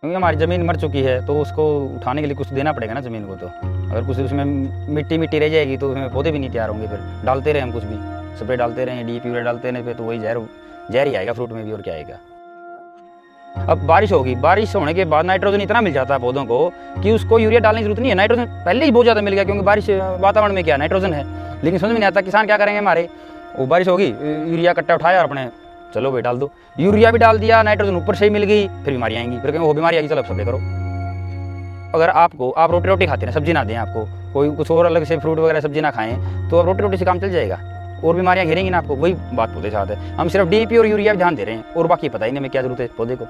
क्योंकि हमारी ज़मीन मर चुकी है तो उसको उठाने के लिए कुछ देना पड़ेगा ना ज़मीन को। तो अगर कुछ उसमें मिट्टी मिट्टी रह जाएगी तो उसमें पौधे भी नहीं तैयार होंगे। फिर डालते रहे हम कुछ भी, स्प्रे डालते रहें, डीएपी वगैरह डालते रहें, फिर तो वही जहर ही आएगा फ्रूट में भी, और क्या आएगा। अब बारिश होगी, बारिश होने के बाद नाइट्रोजन इतना मिल जाता है पौधों को कि उसको यूरिया डालने की जरूरत नहीं है। नाइट्रोजन पहले ही बहुत ज़्यादा मिल गया, क्योंकि बारिश वातावरण में क्या नाइट्रोजन है। लेकिन समझ में नहीं आता किसान क्या करेंगे हमारे। वो बारिश होगी, यूरिया कट्टा उठाया और अपने चलो भाई डाल दो, यूरिया भी डाल दिया, नाइट्रोजन ऊपर से ही मिल गई, फिर बीमारी आएंगी। फिर कहेंगे वो बीमारी आएगी, चलो स्प्रे करो। अगर आप रोटी रोटी खाते हैं, सब्जी ना दें आपको, कोई कुछ और अलग से फ्रूट वगैरह सब्जी ना खाएं, तो आप रोटी रोटी से काम चल जाएगा और बीमारियां घेरेंगी ना आपको। वही बात पौधे साथ है, हम सिर्फ डीएपी और यूरिया ध्यान दे रहे हैं और बाकी पता ही नहीं हमें क्या जरूरत है पौधे को।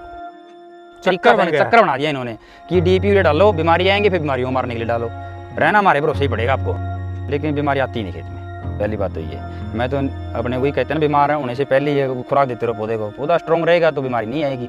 चक्कर बना दिया इन्होंने कि डीएपी यूरिया डालो, बीमारी आएंगे, फिर बीमारियों को मारने के लिए डालो। रहना हमारे भरोसे ही पड़ेगा आपको, लेकिन बीमारी आती नहीं खेत में। पहली बात तो ये, मैं तो अपने वही कहते हैं ना, बीमार होने से पहले ही खुराक देते रहो पौधे को, पौधा स्ट्रॉन्ग रहेगा तो बीमारी नहीं आएगी।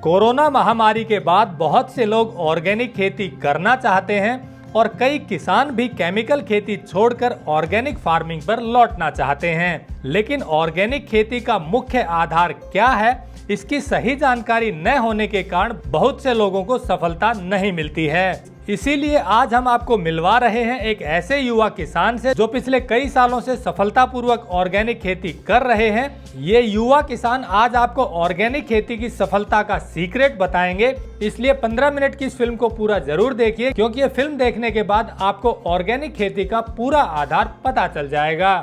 कोरोना महामारी के बाद बहुत से लोग ऑर्गेनिक खेती करना चाहते हैं और कई किसान भी केमिकल खेती छोड़कर ऑर्गेनिक फार्मिंग पर लौटना चाहते हैं। लेकिन ऑर्गेनिक खेती का मुख्य आधार क्या है, इसकी सही जानकारी न होने के कारण बहुत से लोगों को सफलता नहीं मिलती है। इसीलिए आज हम आपको मिलवा रहे हैं एक ऐसे युवा किसान से जो पिछले कई सालों से सफलतापूर्वक ऑर्गेनिक खेती कर रहे हैं। ये युवा किसान आज आपको ऑर्गेनिक खेती की सफलता का सीक्रेट बताएंगे, इसलिए 15 मिनट की इस फिल्म को पूरा जरूर देखिए, क्योंकि ये फिल्म देखने के बाद आपको ऑर्गेनिक खेती का पूरा आधार पता चल जाएगा।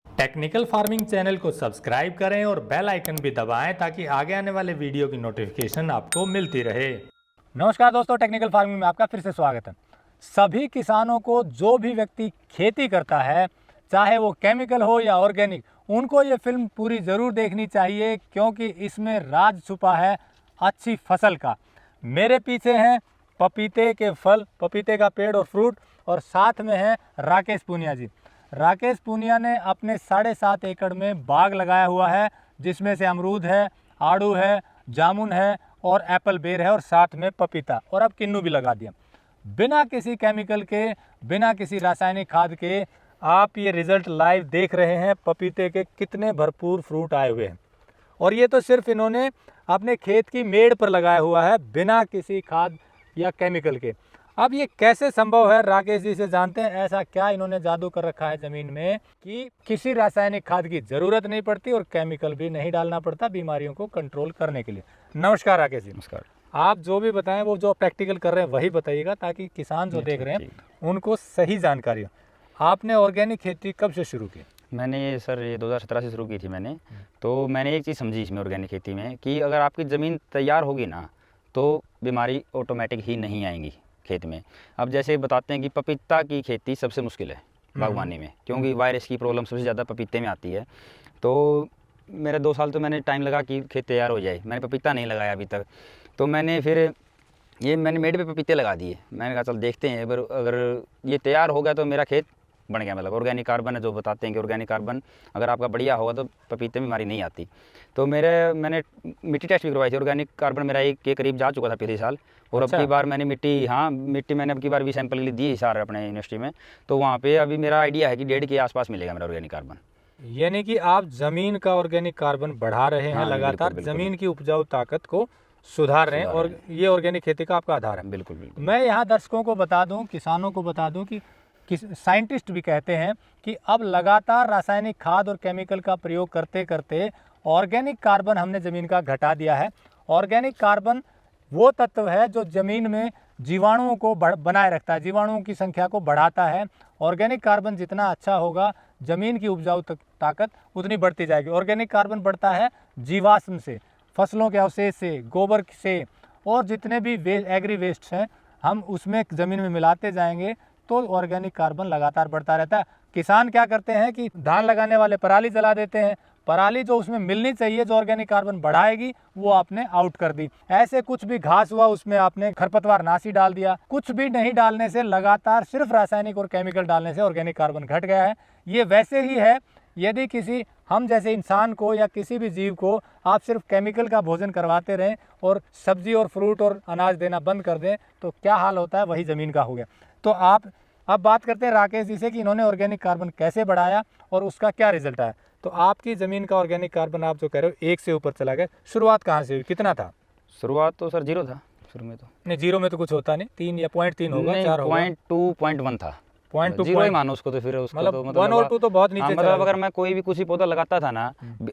टेक्निकल फार्मिंग चैनल को सब्सक्राइब करें और बेल आइकन भी दबाएं ताकि आगे आने वाले वीडियो की नोटिफिकेशन आपको मिलती रहे। नमस्कार दोस्तों, टेक्निकल फार्मिंग में आपका फिर से स्वागत है। सभी किसानों को, जो भी व्यक्ति खेती करता है, चाहे वो केमिकल हो या ऑर्गेनिक, उनको ये फिल्म पूरी ज़रूर देखनी चाहिए, क्योंकि इसमें राज छुपा है अच्छी फसल का। मेरे पीछे हैं पपीते के फल, पपीते का पेड़ और फ्रूट, और साथ में है राकेश पूनिया जी। राकेश पूनिया ने अपने 7.5 एकड़ में बाग लगाया हुआ है, जिसमें से अमरूद है, आड़ू है, जामुन है और एप्पल बेर है, और साथ में पपीता, और अब किन्नू भी लगा दिया। बिना किसी केमिकल के, बिना किसी रासायनिक खाद के आप ये रिजल्ट लाइव देख रहे हैं। पपीते के कितने भरपूर फ्रूट आए हुए हैं, और ये तो सिर्फ इन्होंने अपने खेत की मेड़ पर लगाया हुआ है, बिना किसी खाद या केमिकल के। अब ये कैसे संभव है, राकेश जी से जानते हैं। ऐसा क्या इन्होंने जादू कर रखा है ज़मीन में कि किसी रासायनिक खाद की ज़रूरत नहीं पड़ती और केमिकल भी नहीं डालना पड़ता बीमारियों को कंट्रोल करने के लिए। नमस्कार राकेश जी। नमस्कार। आप जो भी बताएं वो जो प्रैक्टिकल कर रहे हैं वही बताइएगा, ताकि किसान जो देख रहे हैं उनको सही जानकारी हो। आपने ऑर्गेनिक खेती कब से शुरू की? मैंने ये 2017 से शुरू की थी मैंने। तो मैंने एक चीज़ समझी इसमें ऑर्गेनिक खेती में, कि अगर आपकी ज़मीन तैयार होगी ना तो बीमारी ऑटोमेटिक ही नहीं आएंगी खेत में। अब जैसे बताते हैं कि पपीता की खेती सबसे मुश्किल है बागवानी में, क्योंकि वायरस की प्रॉब्लम सबसे ज़्यादा पपीते में आती है। तो मेरा 2 साल तो मैंने टाइम लगा कि खेत तैयार हो जाए। मैंने पपीता नहीं लगाया अभी तक। तो मैंने फिर मैंने मेड पे पपीते लगा दिए। मैंने कहा चल देखते हैं, अगर ये तैयार हो गया तो मेरा खेत बन गया। मतलब ऑर्गेनिक कार्बन है, जो बताते हैं कि ऑर्गेनिक कार्बन अगर आपका बढ़िया होगा तो पपीते में बीमारी नहीं आती। तो मैंने मिट्टी टेस्ट भी करवाई थी। ऑर्गेनिक कार्बन मेरा 1 के करीब जा चुका था पिछले साल, और अच्छा। अब की बार मैंने मिट्टी मैंने अब की बार भी सैंपल के लिए दी सारे अपने यूनिवर्सिटी में। तो वहाँ पे अभी मेरा आइडिया है कि 1.5 के आसपास मिलेगा मेरा ऑर्गेनिक कार्बन। यानी कि आप जमीन का ऑर्गेनिक कार्बन बढ़ा रहे हैं, लगातार जमीन की उपजाऊ ताकत को सुधार रहे हैं, और ये ऑर्गेनिक खेती का आपका आधार है। बिल्कुल बिल्कुल। मैं यहाँ दर्शकों को बता दूं, किसानों को बता दूं कि साइंटिस्ट भी कहते हैं कि अब लगातार रासायनिक खाद और केमिकल का प्रयोग करते करते ऑर्गेनिक कार्बन हमने ज़मीन का घटा दिया है। ऑर्गेनिक कार्बन वो तत्व है जो ज़मीन में जीवाणुओं को बनाए रखता है, जीवाणुओं की संख्या को बढ़ाता है। ऑर्गेनिक कार्बन जितना अच्छा होगा, ज़मीन की उपजाऊ ताकत उतनी बढ़ती जाएगी। ऑर्गेनिक कार्बन बढ़ता है जीवाश्म से, फसलों के अवशेष से, गोबर से, और जितने भी एग्री वेस्ट हैं हम उसमें ज़मीन में मिलाते जाएंगे तो ऑर्गेनिक कार्बन लगातार बढ़ता रहता है। किसान क्या करते हैं कि धान लगाने वाले पराली जला देते हैं, पराली जो उसमें मिलनी चाहिए जो ऑर्गेनिक कार्बन बढ़ाएगी वो आपने आउट कर दी। ऐसे कुछ भी घास हुआ उसमें आपने खरपतवार नाशी डाल दिया। कुछ भी नहीं डालने से, लगातार सिर्फ रासायनिक और केमिकल डालने से ऑर्गेनिक कार्बन घट गया है। ये वैसे ही है, यदि किसी हम जैसे इंसान को या किसी भी जीव को आप सिर्फ केमिकल का भोजन करवाते रहें और सब्जी और फ्रूट और अनाज देना बंद कर दें तो क्या हाल होता है, वही ज़मीन का हो गया। तो आप अब बात करते हैं राकेश जी से कि इन्होंने ऑर्गेनिक कार्बन कैसे बढ़ाया और उसका क्या रिजल्ट आया। तो आपकी ज़मीन का ऑर्गेनिक कार्बन आप जो कह रहे हो 1 से ऊपर चला गया, शुरुआत कहाँ से हुई, कितना था? शुरुआत तो सर 0 था शुरू में तो। नहीं, 0 में तो कुछ होता नहीं, 3 या 0.3 होगा, 4 होगा, 0.2 0.1 था। 0.2 जीरो ही मानो उसको तो फिर उसको मतलब तो 1 और 2 तो बहुत नीचे हाँ, चला मतलब गया। अगर मैं कोई भी कुछ ही पौधा लगाता था ना,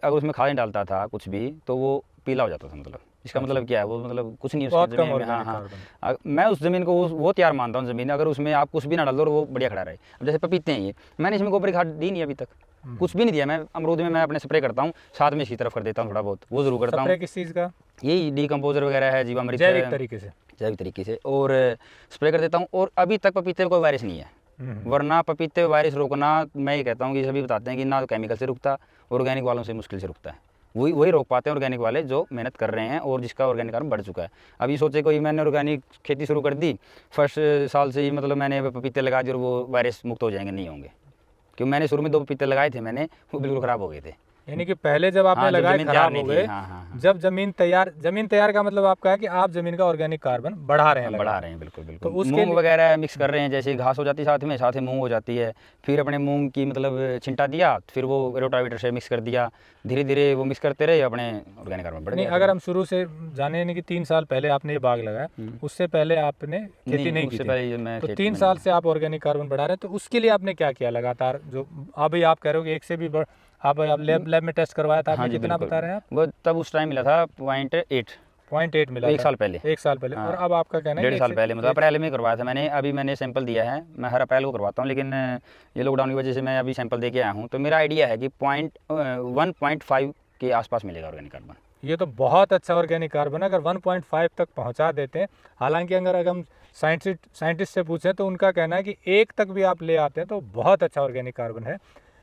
अगर उसमें खाद नहीं डालता था कुछ भी, तो वो पीला हो जाता था। मतलब इसका मतलब क्या है, वो मतलब कुछ नहीं बहुत उसकी कम ज़मीन में। हाँ ऑर्गेनिक हाँ, कार्बन। मैं उस ज़मीन को वो तैयार मानता हूँ ज़मीन, अगर उसमें आप कुछ भी ना डाल दो और वो बढ़िया खड़ा रहे। अब जैसे पपीते हैं, ये मैंने इसमें गोबर खाद दी नहीं अभी तक, कुछ भी नहीं दिया। मैं अमरूद में मैं अपने स्प्रे करता हूँ, साथ में इसकी तरफ कर देता हूँ थोड़ा बहुत, वो ज़रूर करता स्प्रे हूँ। किस चीज़ का? यही डीकम्पोजर वगैरह है, जीवामृत जैविक है, तरीके से। जैविक तरीके से, और स्प्रे कर देता हूँ। और अभी तक पपीते में कोई वायरस नहीं है। वरना पपीते वायरस रोकना, मैं ये कहता हूँ कि सभी बताते हैं कि ना तो केमिकल से रुकता, ऑर्गेनिक वालों से मुश्किल से रुकता है। वही रोक पाते हैं ऑर्गेनिक वाले जो मेहनत कर रहे हैं और जिसका ऑर्गेनिक कार्बन बढ़ चुका है। अभी सोचे कोई मैंने ऑर्गेनिक खेती शुरू कर दी, फर्स्ट साल से ही मतलब मैंने पपीते लगा दिए और वो वायरस मुक्त हो जाएंगे, नहीं होंगे। क्योंकि मैंने शुरू में 2 पपीते लगाए थे मैंने, वो बिल्कुल ख़राब हो गए थे। यानी कि पहले जब आपने हाँ, जब लगाए ज़मीन खराब तैयार हो नहीं थी। गए, हाँ हाँ हाँ, जब ज़मीन तैयार का मतलब आपका है कि आप ज़मीन का ऑर्गेनिक कार्बन बढ़ा रहे हैं, बढ़ा रहे हैं, बिल्कुल बिल्कुल। तो उसके मूंग लिए वगैरह मिक्स कर रहे हैं, जैसे घास हो जाती है साथ में मूंग हो जाती है। फिर अपने मूंग की मतलब छिंटा दिया, फिर वो रोटावेटर से मिक्स कर दिया, धीरे धीरे वो मिक्स करते रहे, अपने ऑर्गेनिक कार्बन बढ़ नहीं, गया। अगर हम शुरू से जाने, यानी कि 3 साल पहले आपने ये बाग लगाया, उससे पहले आपने खेती नहीं की उससे थी, पहले मैं तो खेती 3 में साल से आप ऑर्गेनिक कार्बन बढ़ा रहे हैं, तो उसके लिए आपने क्या किया लगातार? जो अभी आप कह रहे हो कि 1 से भी आप लैब में टेस्ट करवाया था, हाँ आपने जी, कितना बिल्कुल। बता रहे हैं आप? वो तब उस टाइम मिला था 0.8, 0.8 मिला एक था साल पहले। 1 साल पहले। हाँ, और अब आपका कहना है कि 1.5 साल पहले, मतलब अप्रैल में करवाया था मैंने। अभी मैंने सैंपल दिया है, मैं हर अप्रैल को करवाता हूँ, लेकिन ये लॉकडाउन की वजह से मैं अभी सैंपल दे के आया हूँ। तो मेरा आइडिया है कि 1.5 के आसपास मिलेगा ऑर्गेनिक कार्बन। ये तो बहुत अच्छा ऑर्गेनिक कार्बन है, अगर 1.5 तक पहुंचा देते हैं। हालांकि अगर हम साइंटिस्ट से पूछें तो उनका कहना है कि 1 तक भी आप ले आते हैं तो बहुत अच्छा ऑर्गेनिक कार्बन है।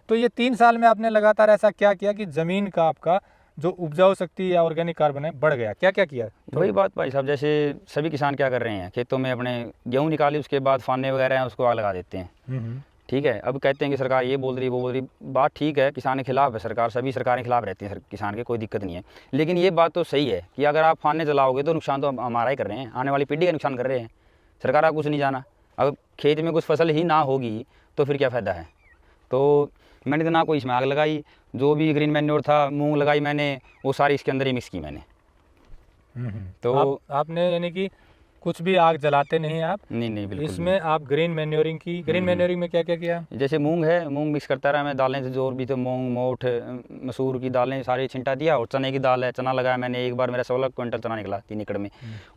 तो ये 3 साल में आपने लगातार ऐसा क्या किया कि ज़मीन का आपका जो उपजाऊ शक्ति या ऑर्गेनिक कार्बन है बढ़ गया? क्या क्या किया? वही बात भाई साहब, जैसे सभी किसान क्या कर रहे हैं, खेतों में अपने गेहूँ निकाली, उसके बाद फाने वगैरह हैं उसको आग लगा देते हैं। ठीक है, अब कहते हैं कि सरकार ये बोल रही वो बोल रही, बात ठीक है, किसान के खिलाफ है सरकार, सभी सरकारें खिलाफ रहती हैं किसान के, कोई दिक्कत नहीं है। लेकिन ये बात तो सही है कि अगर आप फाने जलाओगे तो नुकसान तो हमारा ही कर रहे हैं, आने वाली पीढ़ी का नुकसान कर रहे हैं। सरकार का कुछ नहीं जाना। अगर खेत में कुछ फसल ही ना होगी तो फिर क्या फ़ायदा है। तो मैंने तो ना कोई इसमें आग लगाई, जो भी ग्रीन मैन्योर था, मूंग लगाई मैंने, वो सारी इसके अंदर ही मिक्स की मैंने। तो आपने यानी कि कुछ भी आग जलाते नहीं आप? नहीं बिल्कुल इसमें आप ग्रीन मैन्योरिंग की। ग्रीन मैन्योरिंग में क्या क्या किया? जैसे मूंग है, मूंग मिक्स करता रहा मैं, दालें से जो भी तो मूंग, मोठ, मसूर की दालें सारी छिंटा दिया। और चने की दाल है, चना लगाया मैंने, एक बार मेरा 16 क्विंटल चना निकला 3 एकड़ में।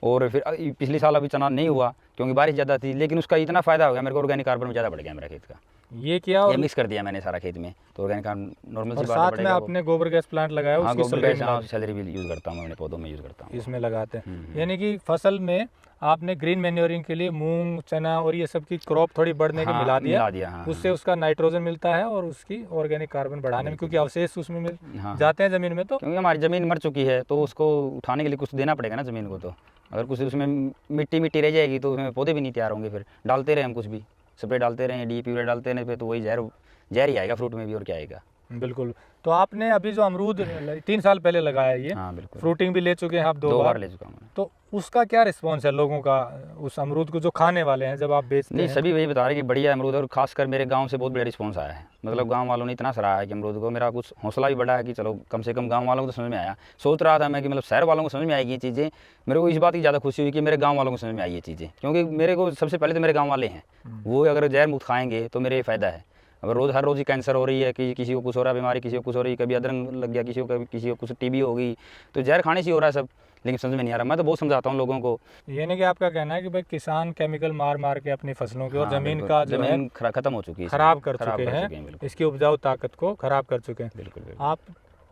और फिर पिछले साल अभी चना नहीं हुआ क्योंकि बारिश ज़्यादा थी, लेकिन उसका इतना फ़ायदा हो गया मेरे को, ऑर्गेनिक कार्बन में ज़्यादा बढ़ गया मेरा खेत का। ये किया और ये मिक्स कर दिया मैंने सारा खेत में, तो ऑर्गेनिक कार्बन नॉर्मल सी बात साथ में आपने गोबर गैस प्लांट लगाया, हाँ, उसकी गोबर सैलरी गैस, मिला हाँ, सैलरी भी यूज़ करता हूँ, अपने पौधों में यूज़ करता हूँ। इसमें लगाते हैं। यानी कि फसल में आपने ग्रीन मैन्योरिंग के लिए मूंग, चना और ये सब की क्रॉप थोड़ी बढ़ने के हाँ, मिला दिया। हाँ, उससे उसका नाइट्रोजन मिलता है और उसकी ऑर्गेनिक कार्बन बढ़ाने में, क्योंकि अवशेष उसमें मिल हाँ, जाते हैं ज़मीन में। तो क्योंकि हमारी ज़मीन मर चुकी है तो उसको उठाने के लिए कुछ देना पड़ेगा ना ज़मीन को। तो अगर कुछ उसमें मिट्टी रह जाएगी तो उसमें पौधे भी नहीं तैयार होंगे। फिर डालते रहे हम कुछ भी, स्प्रे डालते रहे, डीएपी वगैरह डालते रहे, फिर तो वही जहर ही आएगा फ्रूट में भी, और क्या आएगा। बिल्कुल। तो आपने अभी जो अमरूद 3 साल पहले लगाया ये, हाँ बिल्कुल, फ्रूटिंग भी ले चुके हैं आप 2 बार बार ले चुका हूँ मैं। तो उसका क्या रिस्पॉन्स है लोगों का उस अमरूद को जो खाने वाले हैं जब आप बेचते नहीं, हैं? सभी वही बता रहे हैं कि बढ़िया अमरूद, और खासकर मेरे गांव से बहुत बढ़िया रिस्पांस आया है। मतलब गांव वालों ने इतना सराहा है कि अमरूद को, मेरा कुछ हौसला भी बढ़ा है कि चलो कम से कम गांव वालों को तो समझ में आया। सोच रहा था मैं कि मतलब शहर वालों को समझ में आएगी ये चीज़ें, मेरे को इस बात की ज़्यादा खुशी हुई कि मेरे गाँव वालों को समझ में आई ये चीज़ें, क्योंकि मेरे को सबसे पहले तो मेरे गाँव वाले हैं, वो अगर जहर मुक्त खाएंगे तो मेरे फ़ायदा है। अगर हर रोज़ ही कैंसर हो रही है, कि किसी को कुछ हो रहा है बीमारी, किसी को कुछ हो रही है, कभी अदरक लग गया किसी को कुछ टीबी हो गई, तो जहर खाने से हो रहा है सब, लेकिन समझ में नहीं आ रहा। मैं तो बहुत समझाता हूँ लोगों को। यानी कि आपका कहना है कि भाई किसान केमिकल मार के अपनी फसलों की और हाँ, ज़मीन का जो है ज़मीन खत्म हो चुकी है, खराब कर चुके हैं, इसकी उपजाऊ ताकत को खराब कर चुके हैं। बिल्कुल। आप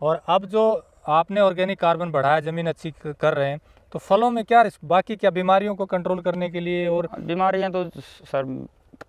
और अब जो आपने ऑर्गेनिक कार्बन बढ़ाया, ज़मीन अच्छी कर रहे हैं, तो फलों में क्या बाकी क्या बीमारियों को कंट्रोल करने के लिए? और बीमारियाँ तो सर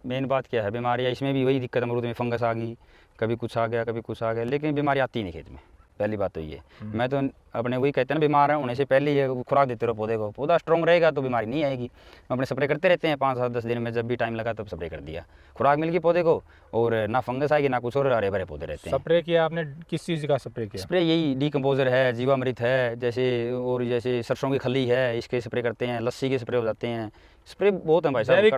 मेन बात क्या है, बीमारियाँ इसमें भी वही दिक्कत, अमरूद में फंगस आ गई, कभी कुछ आ गया कभी कुछ आ गया, लेकिन बीमारी आती नहीं खेत में। पहली बात तो ये, मैं तो अपने वही कहते हैं ना, बीमार होने से पहले ये खुराक देते रहो पौधे को, पौधा स्ट्रॉन्ग रहेगा तो बीमारी नहीं आएगी। अपने स्प्रे करते रहते हैं 5-7-10 दिन में, जब भी टाइम लगा तब स्प्रे कर दिया, खुराक मिल गई पौधे को, और ना फंगस आएगी ना कुछ, और हरे भरे पौधे रहते हैं। स्प्रे किया आपने, किस चीज़ का स्प्रे किया? स्प्रे यही डीकम्पोजर है, जीवामृत है, जैसे और जैसे सरसों की खली है, इसके स्प्रे करते हैं, लस्सी के स्प्रे हो जाते हैं, स्प्रे बहुत हैं भाई साहब, जैविक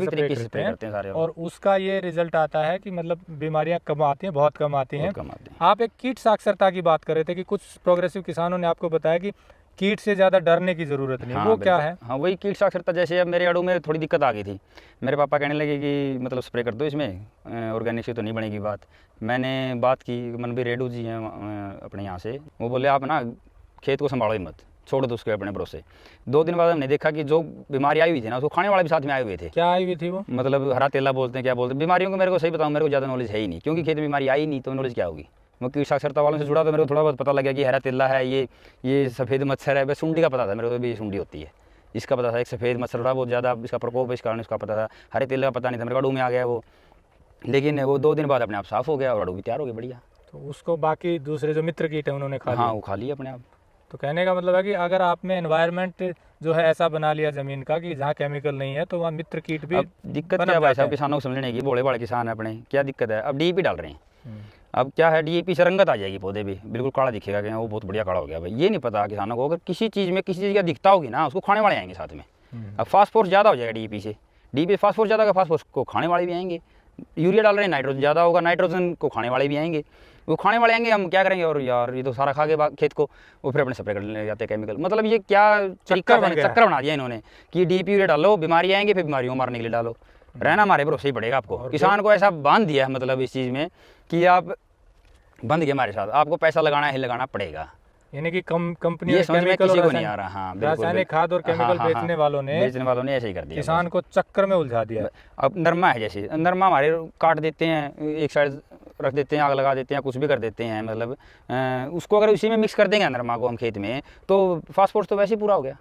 तरीके से स्प्रे करते हैं सारे, और उसका ये रिजल्ट आता है कि मतलब बीमारियां कम आती हैं, बहुत कम आती हैं। बहुत कम आते हैं। आप एक कीट साक्षरता की बात कर रहे थे कि कुछ प्रोग्रेसिव किसानों ने आपको बताया कि कीट से ज़्यादा डरने की ज़रूरत नहीं। हाँ, वो क्या है? हाँ, वही कीट साक्षरता। जैसे अब मेरे आड़ू में थोड़ी दिक्कत आ गई थी, मेरे पापा कहने लगे कि मतलब स्प्रे कर दो इसमें, ऑर्गेनिक से तो नहीं बनेगी बात। मैंने बात की, मनबीर रेडू जी हैं अपने यहाँ से, वो बोले आप ना खेत को संभालो ही मत, छोड़ दो उसके अपने भरोसे। 2 दिन बाद हमने देखा कि जो बीमारी आई हुई थी ना, उसको खाने वाले भी साथ में आए हुए थे। क्या आई हुई थी वो? मतलब हरा तेला बोलते हैं, क्या बोलते हैं, बीमारियों को मेरे को सही बताऊँ, मेरे को ज़्यादा नॉलेज है ही नहीं, क्योंकि खेत में बीमारी आई नहीं तो नॉलेज क्या होगी। मैं कीट साक्षरता वालों से जुड़ा तो मेरे को थोड़ा बहुत पता लगा कि हरा तेला है, ये सफ़ेद मच्छर है, बस सूंडी का पता था मेरे को भी, सूंडी होती है इसका पता था, एक सफ़ेद मच्छर था बहुत ज़्यादा, इसका प्रकोप है, इस कारण इसका पता था। हरे तेल का पता नहीं था, मेरे अड़ू में आ गया वो, लेकिन वो 2 दिन बाद अपने आप साफ़ हो गया और अड़ू भी तैयार हो गया बढ़िया। तो उसको बाकी दूसरे जो मित्र कीट है उन्होंने खा लिया? हाँ, वो खा लिया अपने आप। तो कहने का मतलब है कि अगर आप में एनवायरनमेंट जो है ऐसा बना लिया ज़मीन का कि जहाँ केमिकल नहीं है, तो वहाँ मित्र कीट भी। अब दिक्कत क्या है भाई साहब, किसानों को समझने की, बड़े बड़े किसान है अपने, क्या दिक्कत है, अब DAP डाल रहे हैं। अब क्या है, DAP से रंगत आ जाएगी, पौधे भी बिल्कुल काला दिखेगा कि वो बहुत बढ़िया काला हो गया भाई। ये नहीं पता किसानों को, अगर किसी चीज़ में किसी चीज़ का दिखता होगी ना, उसको खाने वाले आएंगे साथ में। अब फास्फोरस ज़्यादा हो जाएगा DAP से, DAP फास्फोरस ज़्यादा होगा, फास्फोरस को खाने वाले भी आएंगे। यूरिया डाल रहे हैं, नाइट्रोजन ज़्यादा होगा, नाइट्रोजन को खाने वाले भी आएंगे। वो खाने वाले आएंगे, हम क्या करेंगे, और यार ये तो सारा खा के खेत को, वो फिर अपने स्प्रे कर ले जाते हैं केमिकल। मतलब ये क्या चक्कर बना दिया इन्होंने कि DAP यूरिया डालो, बीमारी आएंगे, फिर बीमारियों मारने के लिए डालो। रहना हमारे भरोसे ही पड़ेगा आपको, किसान को ऐसा बांध दिया है मतलब इस चीज़ में कि आप बंद के हमारे साथ, आपको पैसा लगाना ही लगाना पड़ेगा। यानी कि कंपनी ये समझ में किसी को नहीं आ रहा। हाँ, रासायनिक खाद और केमिकल बेचने वालों ने ऐसे ही कर दिया, किसान को चक्कर में उलझा दिया। अब नरमा है, जैसे नरमा हमारे काट देते हैं, एक साइड रख देते हैं, आग लगा देते हैं, कुछ भी कर देते हैं, मतलब उसको अगर उसी में मिक्स कर देंगे नरमा को हम खेत में, तो फास्फोरस तो वैसे ही पूरा हो गया।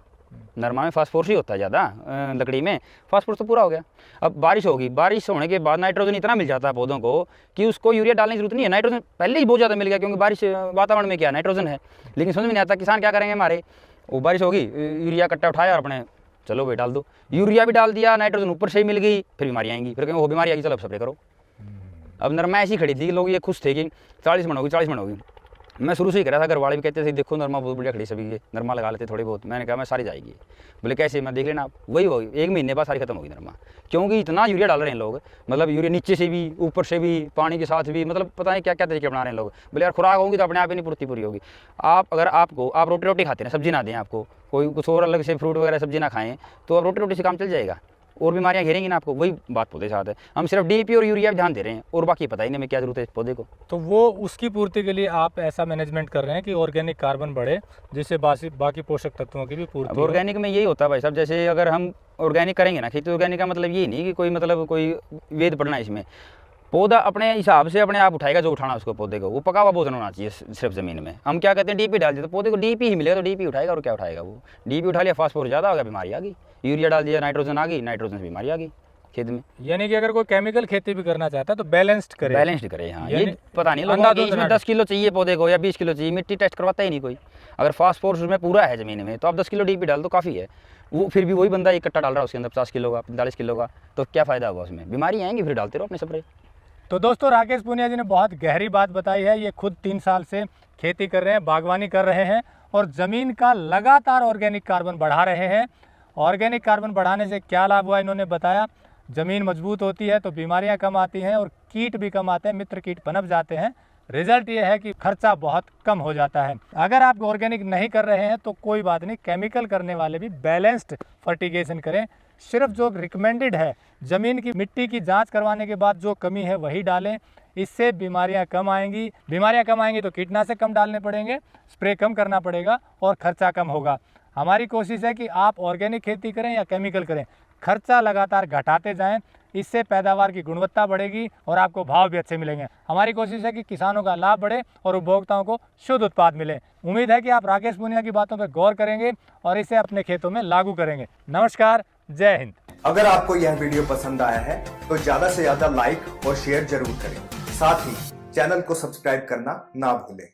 नरमा में फास्फोरस ही होता है ज़्यादा, लकड़ी में फास्फोरस तो पूरा हो गया। अब बारिश होगी, बारिश होने के बाद नाइट्रोजन इतना मिल जाता है पौधों को कि उसको यूरिया डालने की जरूरत नहीं है, नाइट्रोजन पहले ही बहुत ज़्यादा मिल गया, क्योंकि बारिश वातावरण में क्या नाइट्रोजन है। लेकिन समझ में नहीं आता किसान क्या करेंगे हमारे, वो बारिश होगी, यूरिया कट्टा उठाया और अपने चलो भाई डाल दो, यूरिया भी डाल दिया, नाइट्रोजन ऊपर से ही मिल गई, फिर बीमारी आएंगी, फिर कहेंगे वो बीमारी आएगी, चलो अब स्प्रे करो। अब नरमा ऐसी खड़ी थी कि लोग ये खुश थे कि 40 मन होगी, 40 मन होगी। मैं शुरू से ही कह रहा था, घर वाले भी कहते थे देखो नरमा बहुत बढ़िया खड़ी, सभी के नरमा लगा लेते थोड़ी बहुत। मैंने कहा मैं सारी जाएगी, बोले कैसे, मैं देख लेना आप, वही होगी 1 महीने बाद सारी खत्म होगी नरमा, क्योंकि इतना यूरिया डाल रहे हैं लोग, मतलब यूरिया नीचे से भी ऊपर से भी पानी के साथ भी, मतलब पता नहीं क्या क्या तरीके बना रहे हैं लोग। बोले यार खुराक होगी तो अपने आप ही नहीं पूरी होगी। आप अगर आप रोटी खाते हैं, सब्जी ना दें आपको, कोई कुछ और अलग से फ्रूट वगैरह सब्जी ना खाएं, तो आप रोटी से काम चल जाएगा, और बीमारियां घेरेंगी ना आपको। वही बात पौधे साथ है, हम सिर्फ DAP और यूरिया ध्यान दे रहे हैं, और बाकी पता ही नहीं हमें क्या जरूरत है पौधे को। तो वो उसकी पूर्ति के लिए आप ऐसा मैनेजमेंट कर रहे हैं कि ऑर्गेनिक कार्बन बढ़े, जिससे बाकी पोषक तत्वों की भी पूर्ति। ऑर्गेनिक में यही होता है भाई साहब, जैसे अगर हम ऑर्गेनिक करेंगे ना खेती, ऑर्गेनिक का मतलब ये नहीं कि कोई वेद पढ़ना है इसमें। पौधा अपने हिसाब से अपने आप उठाएगा जो उठाना उसको, पौधे को वो पका हुआ भोजन होना चाहिए सिर्फ ज़मीन में। हम क्या कहते हैं DAP डाल दिया तो पौधे को DAP ही मिलेगा, तो DAP उठाएगा, और क्या उठाएगा वो। DAP उठा लिया, फास्फोरस ज़्यादा हो गया, बीमारी आ गई। यूरिया डाल दिया, नाइट्रोजन आ गई, नाइट्रोजन से बीमारी आ गई खेत में। यानी कि अगर कोई केमिकल खेती भी करना चाहता है तो बैलेंस्ड करे। हाँ, ये पता नहीं लोगों को इसमें 10 किलो चाहिए पौधे को या 20 किलो चाहिए, मिट्टी टेस्ट करवाता ही नहीं कोई। अगर फास्फोरस उसमें पूरा है ज़मीन में तो आप 10 किलो DAP डाल दो, काफ़ी है। वो फिर भी वही बंदा एक कट्टा डाल रहा है उसके अंदर 50 किलो का, 45 किलो का, तो क्या फ़ायदा होगा उसमें, बीमारी आएंगी, फिर डालते रहो अपने स्प्रे। तो दोस्तों, राकेश पूनिया जी ने बहुत गहरी बात बताई है। ये खुद 3 साल से खेती कर रहे हैं, बागवानी कर रहे हैं, और ज़मीन का लगातार ऑर्गेनिक कार्बन बढ़ा रहे हैं। ऑर्गेनिक कार्बन बढ़ाने से क्या लाभ हुआ इन्होंने बताया। ज़मीन मजबूत होती है तो बीमारियां कम आती हैं, और कीट भी कम आते हैं, मित्र कीट पनप जाते हैं। रिजल्ट ये है कि खर्चा बहुत कम हो जाता है। अगर आप ऑर्गेनिक नहीं कर रहे हैं तो कोई बात नहीं, केमिकल करने वाले भी बैलेंस्ड फर्टिगेशन करें। सिर्फ जो रिकमेंडेड है, ज़मीन की मिट्टी की जांच करवाने के बाद जो कमी है वही डालें, इससे बीमारियां कम आएंगी। बीमारियां कम आएंगी तो कीटनाशक कम डालने पड़ेंगे, स्प्रे कम करना पड़ेगा, और खर्चा कम होगा। हमारी कोशिश है कि आप ऑर्गेनिक खेती करें या केमिकल करें, खर्चा लगातार घटाते जाएं, इससे पैदावार की गुणवत्ता बढ़ेगी और आपको भाव भी अच्छे मिलेंगे। हमारी कोशिश है कि किसानों का लाभ बढ़े और उपभोक्ताओं को शुद्ध उत्पाद मिले। उम्मीद है कि आप राकेश पूनिया की बातों पर गौर करेंगे और इसे अपने खेतों में लागू करेंगे। नमस्कार, जय हिंद। अगर आपको यह वीडियो पसंद आया है तो ज्यादा से ज्यादा लाइक और शेयर जरूर करें। साथ ही चैनल को सब्सक्राइब करना ना भूलें।